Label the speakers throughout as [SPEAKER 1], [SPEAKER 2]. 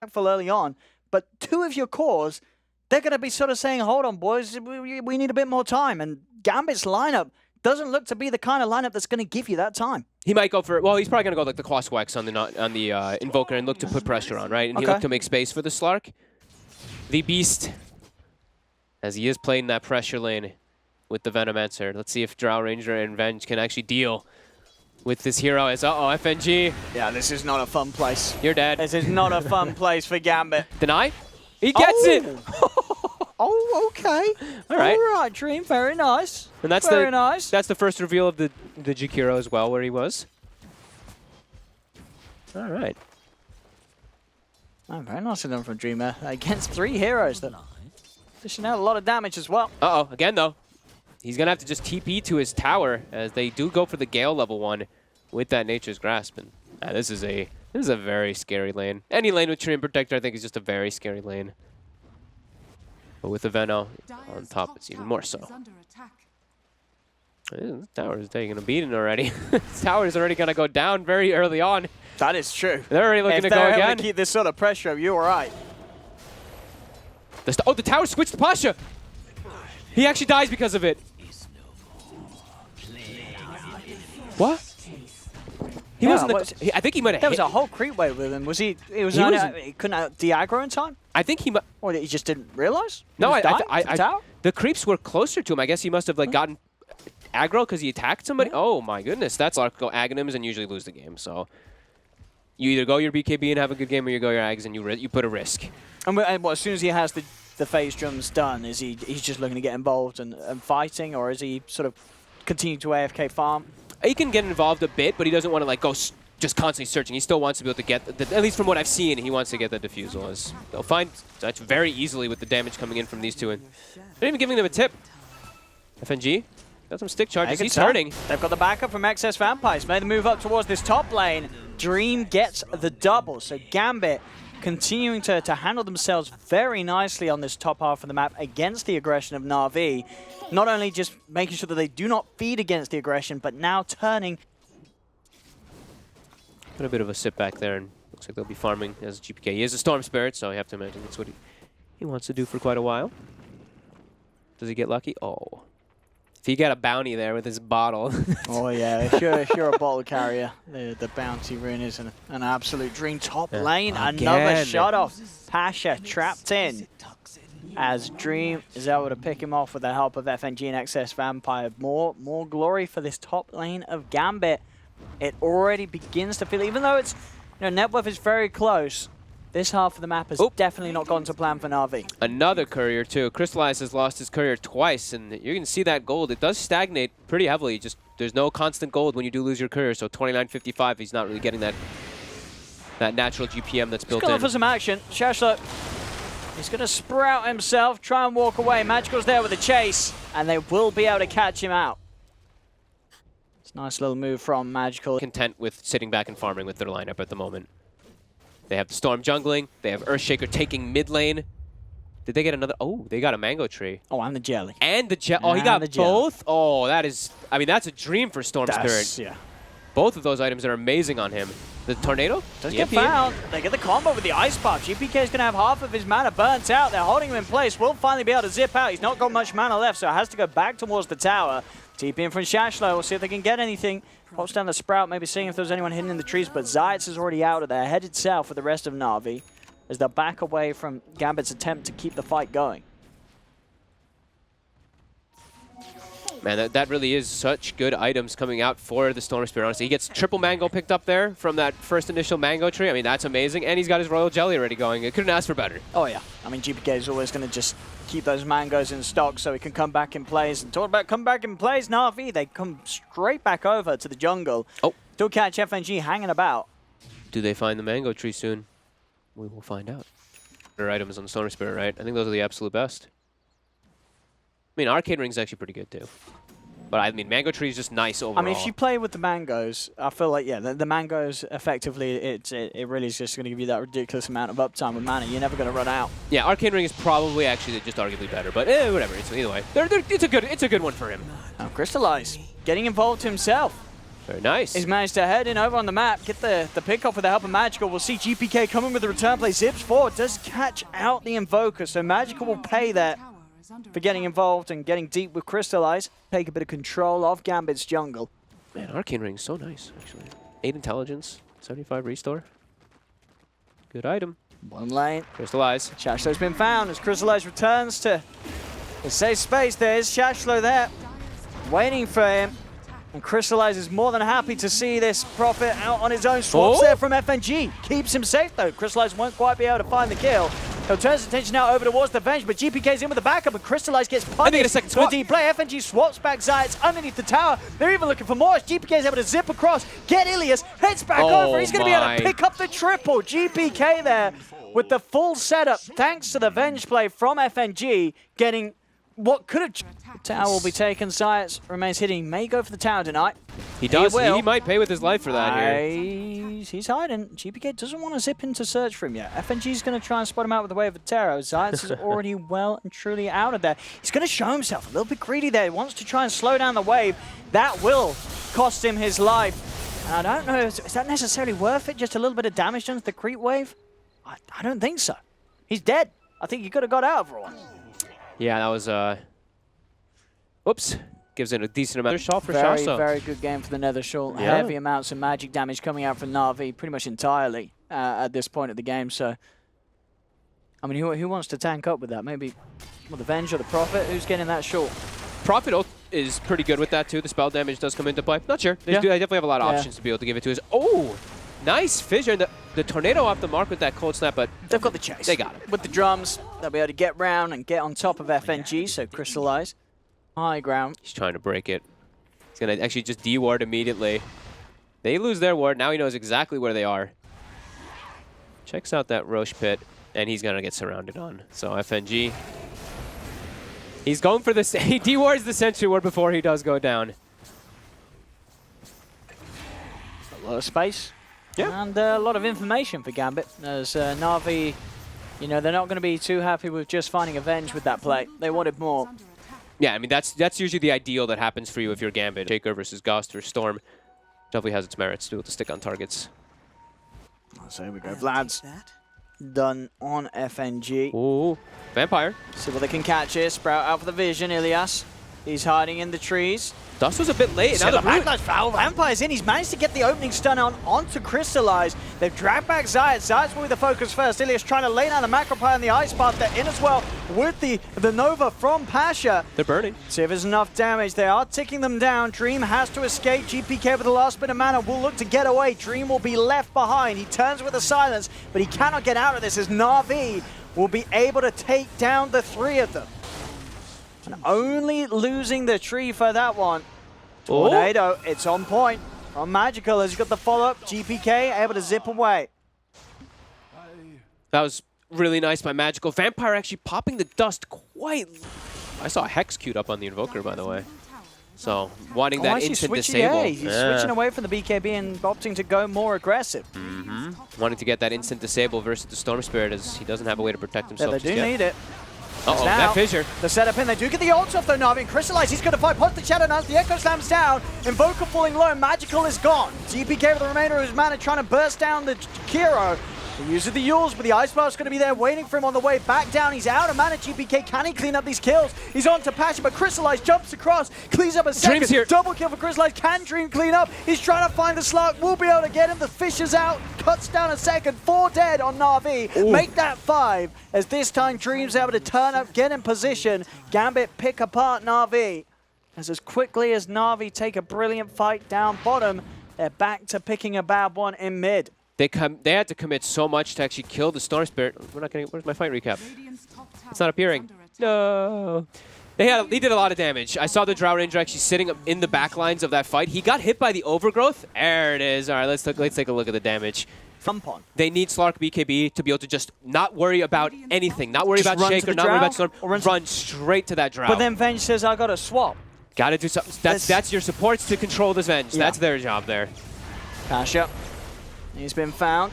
[SPEAKER 1] impactful early on, but two of your cores, they're going to be sort of saying, hold on, boys, we need a bit more time. And Gambit's lineup doesn't look to be the kind of lineup that's going to give you that time.
[SPEAKER 2] He might go for, well, he's probably going to go like the Cross Wax on the Invoker and look to put pressure on, right? And he look to make space for the Slark. The Beast, as he is playing that pressure lane with the Venomancer. Let's see if Drow Ranger and Venge can actually deal with this hero as, FNG.
[SPEAKER 1] Yeah, this is not a fun place.
[SPEAKER 2] You're dead.
[SPEAKER 1] This is not a fun place for Gambit.
[SPEAKER 2] Deny? He gets it!
[SPEAKER 1] Oh, okay.
[SPEAKER 2] All right.
[SPEAKER 1] All right, Dream. Very nice.
[SPEAKER 2] And that's
[SPEAKER 1] very nice.
[SPEAKER 2] That's the first reveal of the Jakiro as well, where he was. All right.
[SPEAKER 1] Oh, very nicely done from Dreamer against 3 heroes. That dishing out a lot of damage as well.
[SPEAKER 2] Uh-oh, again though. He's going to have to just TP to his tower as they do go for the Gale level 1 with that Nature's Grasp. And this is a very scary lane. Any lane with Treant Protector I think is just a very scary lane. But with the Veno on top, it's even more so. This tower is taking a beating already. This tower is already going to go down very early on.
[SPEAKER 1] That is true.
[SPEAKER 2] They're already looking to go
[SPEAKER 1] If they're
[SPEAKER 2] again.
[SPEAKER 1] able to keep this sort of pressure up, you're right.
[SPEAKER 2] The tower switched to Pasha. He actually dies because of it. What? He wasn't. I think he might have.
[SPEAKER 1] There was a whole creep wave with him. Was he? He couldn't out de-aggro in time.
[SPEAKER 2] I think he might.
[SPEAKER 1] Or he just didn't realize.
[SPEAKER 2] No, the creeps were closer to him. I guess he must have gotten aggro because he attacked somebody. Yeah. Oh my goodness, that's like go Aghanims and usually lose the game. So you either go your BKB and have a good game, or you go your Ags and you put a risk.
[SPEAKER 1] And as soon as he has the phase drums done, is he's just looking to get involved and fighting, or is he sort of continue to AFK farm?
[SPEAKER 2] He can get involved a bit, but he doesn't want to go just constantly searching. He still wants to be able to get, at least from what I've seen, he wants to get the defusal. As they'll find that very easily with the damage coming in from these two. And they're even giving them a tip. FNG got some stick charges. He's turning.
[SPEAKER 1] They've got the backup from XS Vampires. Made the move up towards this top lane. Dream gets the double. So Gambit continuing to handle themselves very nicely on this top half of the map against the aggression of Na'Vi. Not only just making sure that they do not feed against the aggression, but now turning.
[SPEAKER 2] Put a bit of a sit back there, and looks like they'll be farming as GPK. He is a Storm Spirit, so you have to imagine that's what he wants to do for quite a while. Does he get lucky? Oh. If he got a bounty there with his bottle.
[SPEAKER 1] Oh yeah, if you're a bottle carrier, the bounty rune is an absolute dream. Top lane, another shot off. Pasha trapped in. As Dream is able to pick him off with the help of FNG and XS Vampire. More glory for this top lane of Gambit. It already begins to feel, even though it's, net worth is very close, this half of the map has definitely not gone to plan for Na'Vi.
[SPEAKER 2] Another courier too. Crystallize has lost his courier twice, and you can see that gold. It does stagnate pretty heavily. Just there's no constant gold when you do lose your courier. So 29.55, he's not really getting that natural GPM that's built in.
[SPEAKER 1] He's going for some action. Shashlo, he's going to sprout himself, try and walk away. Magical's there with a chase, and they will be able to catch him out. It's a nice little move from Magical.
[SPEAKER 2] Content with sitting back and farming with their lineup at the moment. They have the Storm jungling. They have Earthshaker taking mid lane. Did they get another? Oh, they got a mango tree.
[SPEAKER 1] Oh, and the jelly.
[SPEAKER 2] And the jelly. Oh, he got both? Oh, that is, I mean, that's a dream for Storm Spirit.
[SPEAKER 1] Yeah.
[SPEAKER 2] Both of those items are amazing on him. The tornado?
[SPEAKER 1] Does get found. They get the combo with the ice buff. GPK is going to have half of his mana burnt out. They're holding him in place. Will finally be able to zip out. He's not got much mana left, so it has to go back towards the tower. TP in from Shashlo. We'll see if they can get anything. Pops down the Sprout, maybe seeing if there's anyone hidden in the trees, but Zayats is already out of there, headed south with the rest of Na'Vi as they'll back away from Gambit's attempt to keep the fight going.
[SPEAKER 2] Man, that really is such good items coming out for the Storm Spirit, honestly. He gets triple mango picked up there from that first initial mango tree. I mean, that's amazing. And he's got his Royal Jelly already going. It couldn't ask for better.
[SPEAKER 1] Oh, yeah. I mean, GPK is always going to just keep those mangoes in stock so he can come back in plays. And talk about come back in plays, Na'Vi, they come straight back over to the jungle.
[SPEAKER 2] Oh.
[SPEAKER 1] Still catch FNG hanging about.
[SPEAKER 2] Do they find the mango tree soon? We will find out. Better items on the Storm Spirit, right? I think those are the absolute best. I mean, Arcade Ring's actually pretty good, too. But I mean, Mango Tree is just nice overall.
[SPEAKER 1] I mean, if you play with the mangoes, I feel like, yeah, the mangoes, effectively, it really is just going to give you that ridiculous amount of uptime with mana. You're never going to run out.
[SPEAKER 2] Yeah, Arcane Ring is probably actually just arguably better, but whatever. It's either way. It's a good one for him.
[SPEAKER 1] Now, Crystallize getting involved himself.
[SPEAKER 2] Very nice.
[SPEAKER 1] He's managed to head in over on the map, get the pick off with the help of Magical. We'll see GPK coming with the return play. Zips forward, does catch out the Invoker, so Magical will pay that for getting involved and getting deep with Crystallize. Take a bit of control of Gambit's jungle.
[SPEAKER 2] Man, Arcane Ring's so nice, actually. 8 intelligence, 75 restore. Good item.
[SPEAKER 1] Bottom lane.
[SPEAKER 2] Crystallize.
[SPEAKER 1] Shashlo's been found as Crystallize returns to the safe space. There's Shashlo there, waiting for him. And Crystallize is more than happy to see this Prophet out on his own. Swaps there from FNG. Keeps him safe though. Crystallize won't quite be able to find the kill. He'll turn his attention now over towards the Venge, but GPK's in with the backup, and Crystallize gets punished.
[SPEAKER 2] A second swap.
[SPEAKER 1] Deep play. FNG swaps back Zayats underneath the tower. They're even looking for more. GPK's able to zip across, get Ilias, heads back over. He's going to be able to pick up the triple. GPK there with the full setup, thanks to the Venge play from FNG, getting what could have... Tower will be taken. Zayats remains hitting. May go for the tower tonight.
[SPEAKER 2] He does. He might pay with his life for that here.
[SPEAKER 1] He's hiding. GPK doesn't want to zip in to search for him yet. FNG's going to try and spot him out with the wave of Terror. Zayats is already well and truly out of there. He's going to show himself a little bit greedy there. He wants to try and slow down the wave. That will cost him his life. And I don't know, is that necessarily worth it? Just a little bit of damage done to the creep wave? I don't think so. He's dead. I think he could have got out for one.
[SPEAKER 2] Yeah, that was... Oops. Gives it a decent amount of shot for
[SPEAKER 1] Very,
[SPEAKER 2] Shasta.
[SPEAKER 1] very good game for the Nether Short.
[SPEAKER 2] Yeah.
[SPEAKER 1] Heavy amounts of magic damage coming out from Na'Vi pretty much entirely at this point of the game. So, I mean, who wants to tank up with that? Maybe the Venge or the Prophet? Who's getting that short?
[SPEAKER 2] Prophet is pretty good with that too. The spell damage does come into play. Not sure. They definitely have a lot of options to be able to give it to us. Oh, nice fissure. The Tornado off the mark with that cold snap, but
[SPEAKER 1] they've got the chase.
[SPEAKER 2] They got it.
[SPEAKER 1] With the drums, they'll be able to get round and get on top of FNG, so Crystallize. High ground.
[SPEAKER 2] He's trying to break it. He's going to actually just de-ward immediately. They lose their ward. Now he knows exactly where they are. Checks out that Roche pit, and he's going to get surrounded on. So FNG. He's going for this. He de-wards the Sentry Ward before he does go down.
[SPEAKER 1] A lot of space. Yeah. And a lot of information for Gambit. As Na'Vi, you know, they're not going to be too happy with just finding a Venge with that play. They wanted more.
[SPEAKER 2] Yeah, I mean, that's usually the ideal that happens for you if you're Gambit. Shaker versus Ghost or Storm definitely has its merits to be able to stick on targets.
[SPEAKER 1] So here we go. Vlad's done on FNG.
[SPEAKER 2] Ooh, Vampire.
[SPEAKER 1] See what they can catch here. Sprout out for the vision. Ilias, he's hiding in the trees.
[SPEAKER 2] Dust was a bit late.
[SPEAKER 1] Now the backlash foul. Vampire's in. He's managed to get the opening stun onto Crystallize. They've dragged back Zayats. Zayats will be the focus first. Ilias trying to lay down the Macropie on the Ice Path. They're in as well with the Nova from Pasha.
[SPEAKER 2] They're burning.
[SPEAKER 1] See if there's enough damage. They are ticking them down. Dream has to escape. GPK with the last bit of mana will look to get away. Dream will be left behind. He turns with the silence, but he cannot get out of this as Na'Vi will be able to take down the three of them. And only losing the tree for that one. Tornado, it's on point from Magical as he's got the follow-up. GPK able to zip away.
[SPEAKER 2] That was really nice by Magical. Vampire actually popping the dust quite... I saw a Hex queued up on the Invoker, by the way. So, wanting that instant disable.
[SPEAKER 1] Yeah, he's switching away from the BKB and opting to go more aggressive.
[SPEAKER 2] Wanting to get that instant disable versus the Storm Spirit as he doesn't have a way to protect himself.
[SPEAKER 1] Yeah, they do need it.
[SPEAKER 2] Uh-oh, that fissure.
[SPEAKER 1] The setup in, they do get the ults off though, Na'Vi. Crystallize, he's going to fight, punch the Shadow Knights, the Echo Slam's down. Invoker falling low, Magical is gone. GPK with the remainder of his mana trying to burst down the Kiro. He uses the Yules, but the Ice Bar's going to be there waiting for him on the way back down. He's out of mana. GPK, can he clean up these kills? He's on to Passion, but Crystallize jumps across, cleans up a second.
[SPEAKER 2] Dream's here.
[SPEAKER 1] Double kill for Crystallize. Can Dream clean up? He's trying to find the Slark. We'll be able to get him. The Fisher's out, cuts down a second. 4 dead on Na'Vi.
[SPEAKER 2] Ooh.
[SPEAKER 1] Make that 5, as this time Dream's able to turn up, get in position. Gambit pick apart Na'Vi. As quickly as Na'Vi take a brilliant fight down bottom, they're back to picking a bad one in mid.
[SPEAKER 2] They had to commit so much to actually kill the Storm Spirit. We're not getting. Where's my fight recap? It's not appearing. No. They did a lot of damage. I saw the Drow Ranger actually sitting up in the back lines of that fight. He got hit by the Overgrowth. There it is. All right, let's take a look at the damage. They need Slark BKB to be able to just not worry about anything. Not worry about Shaker, not worry about Storm. Run straight to that Drow.
[SPEAKER 1] But then Venge says, I got to swap.
[SPEAKER 2] Got to do something. That's your supports to control this Venge. Yeah. That's their job there.
[SPEAKER 1] Pasha. He's been found.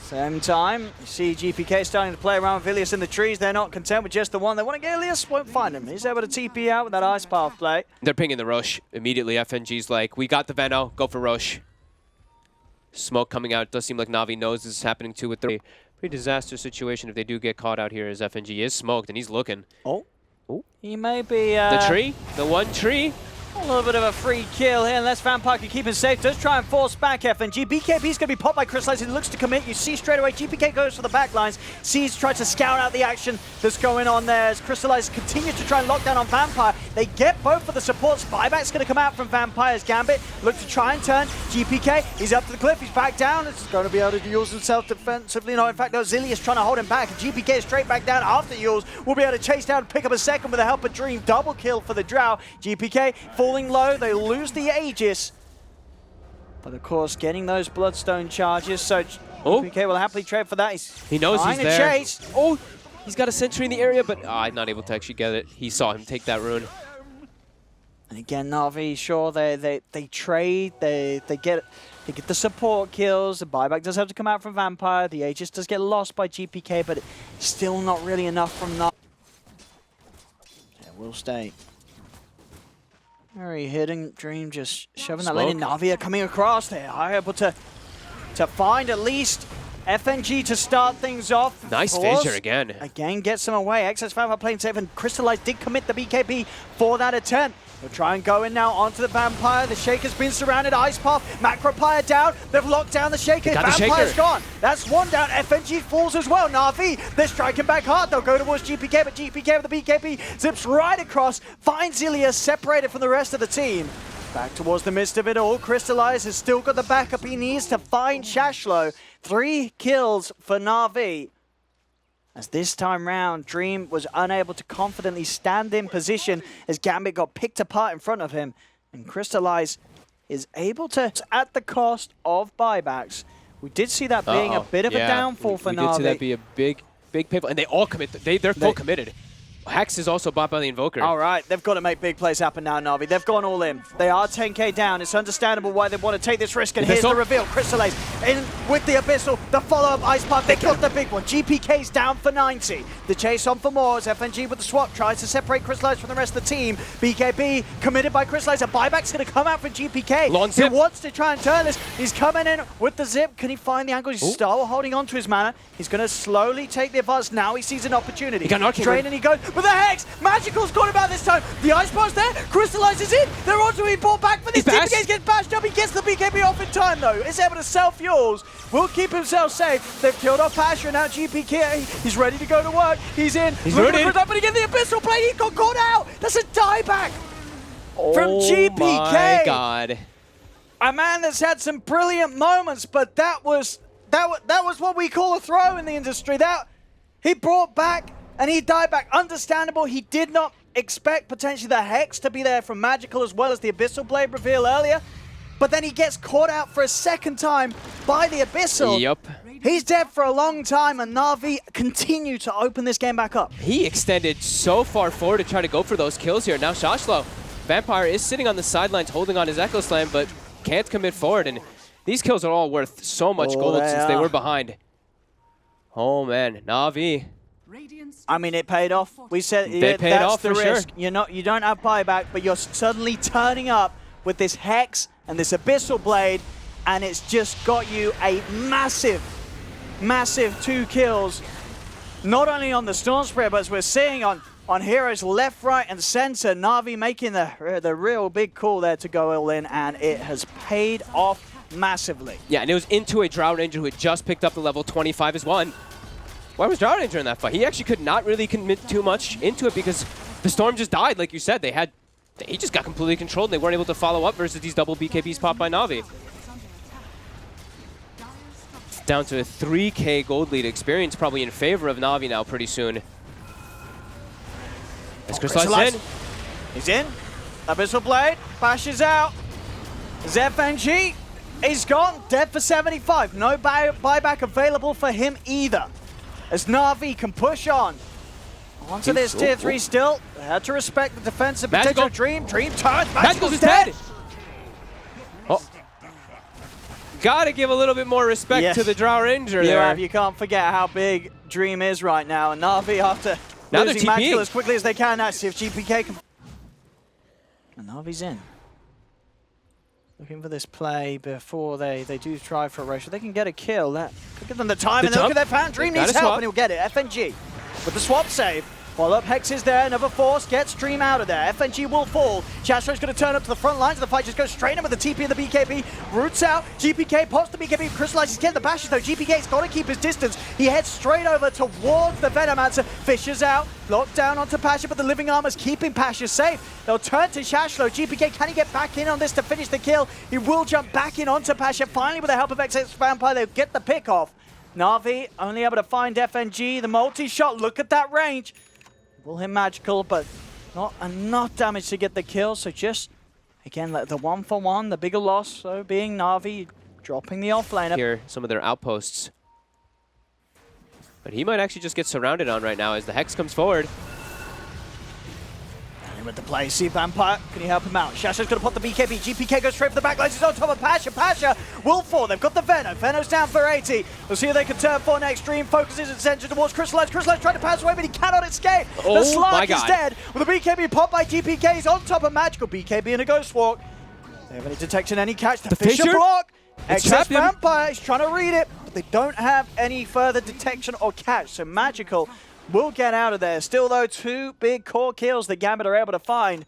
[SPEAKER 1] Same time, you see GPK starting to play around with Ilias in the trees. They're not content with just the one. They want to get Ilias, won't find him. He's able to TP out with that ice path play.
[SPEAKER 2] They're pinging the Rosh immediately. FNG's like, we got the Veno, go for Rosh. Smoke coming out. It does seem like Na'Vi knows this is happening too with the pretty disastrous situation if they do get caught out here, as FNG is smoked and he's looking.
[SPEAKER 1] Oh,
[SPEAKER 2] ooh.
[SPEAKER 1] He may be...
[SPEAKER 2] the tree, the one tree.
[SPEAKER 1] A little bit of a free kill here, unless Vampire can keep him safe. Does try and force back FNG. BKB's going to be popped by Crystallize. He looks to commit. You see straight away, GPK goes for the backlines. Sees tries to scout out the action that's going on there as Crystallize continues to try and lock down on Vampire. They get both of the supports. Buyback's going to come out from Vampire's Gambit. Look to try and turn. GPK, he's up to the cliff. He's back down. It's going to be able to use himself defensively. No, in fact, no, Zilius trying to hold him back. GPK is straight back down after Yules. Will be able to chase down, pick up a second with the help of Dream. Double kill for the Drow. GPK falling low. They lose the Aegis, but of course getting those Bloodstone charges, so GPK will happily trade for that.
[SPEAKER 2] He knows he's there.
[SPEAKER 1] Chase.
[SPEAKER 2] Oh, he's got a sentry in the area, but not able to actually get it. He saw him take that rune.
[SPEAKER 1] And again, Na'Vi, sure, they trade, they get the support kills. The buyback does have to come out from Vampire. The Aegis does get lost by GPK, but it's still not really enough from Na'Vi. It will stay. Very hidden. Dream just shoving that lane in. Na'Vi are coming across. They are able to find at least FNG to start things off.
[SPEAKER 2] Nice fissure again.
[SPEAKER 1] Again, gets them away. XS5 are playing safe, and Crystallize did commit the BKB for that attempt. They'll try and go in now onto the Vampire. The Shaker's been surrounded. Ice Path, Macropire down. They've locked down the Shaker. Vampire's gone. That's one down. FNG falls as well. Na'Vi, they're striking back hard. They'll go towards GPK, but GPK with the BKB zips right across. Finds Ilias separated from the rest of the team. Back towards the midst of it all. Crystallize has still got the backup he needs to find Shashlo. 3 kills for Na'Vi. As this time round, Dream was unable to confidently stand in position as Gambit got picked apart in front of him. And Crystallize is able to, at the cost of buybacks. We did see that being a bit of a downfall for Na'Vi.
[SPEAKER 2] We did see that be a big pivot, and they all commit. They're full committed. Hex is also bought by the Invoker.
[SPEAKER 1] All right, they've got to make big plays happen now, Na'Vi. They've gone all in. They are 10k down. It's understandable why they want to take this risk. And here's the reveal. Crystallize in with the Abyssal. The follow-up Ice Path. They got the big one. GPK's down for 90. The chase on for more as FNG with the swap tries to separate Crystallize from the rest of the team. BKB committed by Crystallize. A buyback's going to come out for GPK. He wants to try and turn this. He's coming in with the zip. Can he find the angle? He's still holding on to his mana. He's going to slowly take the advance. Now he sees an opportunity.
[SPEAKER 2] He got
[SPEAKER 1] Drain and he goes with the Hex. Magical's got him out this time. The Ice Path's there. Crystallizes in. They're also being brought back for this. GPK gets bashed up. He gets the BKB off in time though. Is able to self-fuels. Will keep himself safe. They've killed off Pasha. Now GPK. He's ready to go to work. He's in.
[SPEAKER 2] He's rooted.
[SPEAKER 1] But he gets the Abyssal play. He got caught out. That's a dieback from GPK.
[SPEAKER 2] Oh my God.
[SPEAKER 1] A man that's had some brilliant moments, but that was what we call a throw in the industry. That he brought back. And he died back. Understandable, he did not expect potentially the Hex to be there from Magical as well as the Abyssal Blade reveal earlier. But then he gets caught out for a second time by the Abyssal.
[SPEAKER 2] Yep.
[SPEAKER 1] He's dead for a long time, and Na'Vi continue to open this game back up.
[SPEAKER 2] He extended so far forward to try to go for those kills here. Now Shashlo, Vampire is sitting on the sidelines holding on his Echo Slam, but can't commit forward. And these kills are all worth so much gold since they were behind. Oh man, Na'Vi.
[SPEAKER 1] I mean, it paid off. We said
[SPEAKER 2] they paid off
[SPEAKER 1] the
[SPEAKER 2] for
[SPEAKER 1] risk.
[SPEAKER 2] Sure.
[SPEAKER 1] You don't have buyback, but you're suddenly turning up with this Hex and this Abyssal Blade, and it's just got you a massive 2 kills. Not only on the Storm Spread, but as we're seeing on heroes left, right, and center. Na'Vi making the real big call there to go all in, and it has paid off massively.
[SPEAKER 2] Yeah, and it was into a Drow Ranger who had just picked up the level 25 as one. Why was Drow Ranger in that fight? He actually could not really commit too much into it because the Storm just died, like you said. He just got completely controlled and they weren't able to follow up versus these double BKBs popped by Na'Vi. It's down to a 3k gold lead. Experience probably in favor of Na'Vi now pretty soon. As Crystallize in.
[SPEAKER 1] He's in. Abyssal Blade bashes out. ZFNG is gone. Dead for 75. No buyback available for him either. As Na'Vi can push on. Onto this tier 3 still. They had to respect the defensive potential. Dream turns. Magical's dead.
[SPEAKER 2] Oh. Gotta give a little bit more respect to the Drow Ranger there.
[SPEAKER 1] You can't forget how big Dream is right now. And Na'Vi, after
[SPEAKER 2] now
[SPEAKER 1] losing Magical as quickly as they can, now see if GPK can... And Na'Vi's in. Looking for this play before they do try for a rush. If they can get a kill, that could give them the time. And look at their fan. Dream needs help, and he'll get it. FNG with the swap save. Follow-up Hex is there. Another force gets Dream out of there. FNG will fall. Chastro's going to turn up to the front lines of the fight. Just goes straight in with the TP and the BKB. Roots out. GPK pops the BKB. Crystallizes, getting the bashes though. GPK's got to keep his distance. He heads straight over towards the Venomancer. Fishes out. Locked down onto Pasha, but the Living Armor's keeping Pasha safe. They'll turn to Shashlo. GPK, can he get back in on this to finish the kill? He will jump back in onto Pasha. Finally, with the help of XX Vampire, they'll get the pick off. Na'Vi only able to find FNG. The multi-shot, look at that range. Will hit Magical, but not enough damage to get the kill. So just, again, the 1-for-1, the bigger loss, so being Na'Vi dropping the offlaner.
[SPEAKER 2] Here, some of their outposts. But he might actually just get surrounded on right now as the Hex comes forward.
[SPEAKER 1] With the play, see Vampire, can you help him out? Shasha's going to put the BKB. GPK goes straight for the backlines. He's on top of Pasha. Pasha will fall. They've got the Veno. Veno's down for 80. We'll see if they can turn for next. Dream focuses attention towards Crystallize. Crystallize trying to pass away, but he cannot escape. The Slark is dead. With the BKB popped by GPK. He's on top of Magical. BKB in a Ghost Walk. They have any detection, any catch. The Fisher block. Excess Vampire is trying to read it, but they don't have any further detection or catch. So Magical will get out of there. Still, though, 2 big core kills that Gambit are able to find.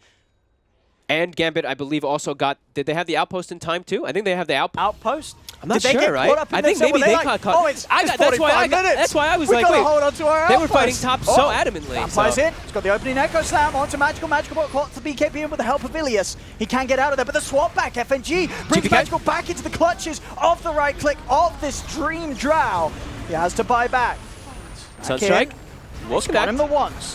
[SPEAKER 2] And Gambit, I believe, also got... Did they have the outpost in time, too? I think they have the outpost. I'm not sure, right? I think maybe they got caught.
[SPEAKER 1] Oh, it's 45 minutes.
[SPEAKER 2] That's why I was like, wait.
[SPEAKER 1] Hold on to our
[SPEAKER 2] they were fighting top so adamantly.
[SPEAKER 1] Vampire's in. He's got the opening Echo Slam onto Magical. Magical caught the BKB in with the help of Ilias. He can get out of there, but the swap back, FNG, brings
[SPEAKER 2] GPK?
[SPEAKER 1] Magical back into the clutches of the right click of this Dream Drow. He has to buy back.
[SPEAKER 2] Sunstrike.
[SPEAKER 1] We'll got him the once.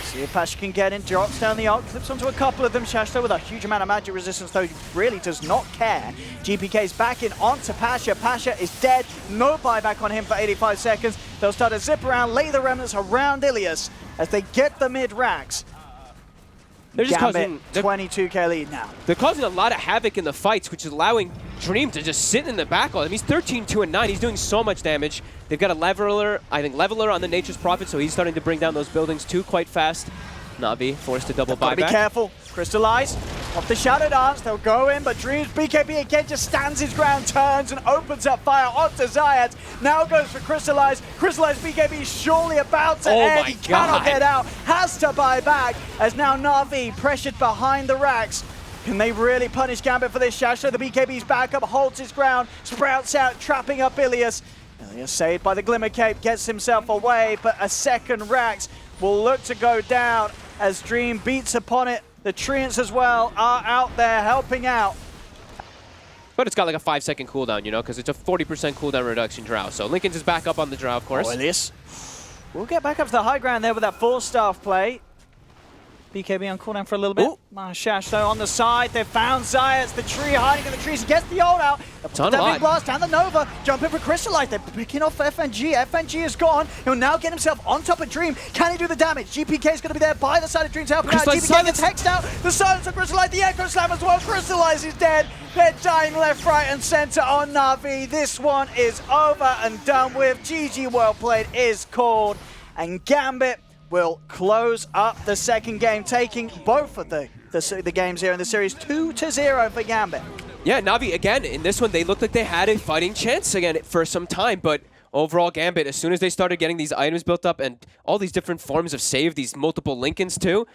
[SPEAKER 1] See if Pasha can get in, drops down the ult, clips onto a couple of them. Shashto with a huge amount of magic resistance, though he really does not care. GPK's back in onto Pasha. Pasha is dead. No buyback on him for 85 seconds. They'll start to zip around, lay the remnants around Ilias as they get the mid-racks.
[SPEAKER 2] They're just
[SPEAKER 1] causing 22k lead now.
[SPEAKER 2] They're causing a lot of havoc in the fights, which is allowing Dream to just sit in the back. I mean, he's 13-2-9. He's doing so much damage. They've got a leveler, I think, on the Nature's Prophet, so he's starting to bring down those buildings too quite fast. Na'Vi forced to double buyback.
[SPEAKER 1] Be careful. Crystallize off the Shadow Dance. They'll go in, but Dream's BKB again just stands his ground, turns and opens up fire onto Zayat. Now goes for Crystallize. Crystallize BKB surely about to end. He cannot get out. Has to buy back as now Na'Vi pressured behind the racks. Can they really punish Gambit for this? Shasho, the BKB's back up, holds his ground, sprouts out, trapping up Ilias. Ilias saved by the Glimmer Cape, gets himself away, but a second Rax will look to go down as Dream beats upon it. The Treants as well are out there helping out.
[SPEAKER 2] But it's got like a 5-second cooldown, you know, because it's a 40% cooldown reduction Drow. So Lincoln's is back up on the Drow, of course.
[SPEAKER 1] Ilias will get back up to the high ground there with that full staff play. BKB on cooldown for a little bit. Shash though on the side. They've found Zayas, the tree hiding in the trees. He gets the ult out. The blast down the Nova. Jumping for Crystallize. They're picking off FNG. FNG is gone. He'll now get himself on top of Dream. Can he do the damage? GPK is going to be there by the side of Dream's helping out. GPK gets hexed out. The silence of Crystallize. The Echo Slam as well. Crystallize is dead. They're dying left, right, and center on Na'Vi. This one is over and done with. GG well played is called. And Gambit will close up the second game, taking both of the games here in the series 2-0 for Gambit.
[SPEAKER 2] Yeah, Na'Vi, again, in this one, they looked like they had a fighting chance again for some time, but overall Gambit, as soon as they started getting these items built up and all these different forms of save, these multiple Lincolns too,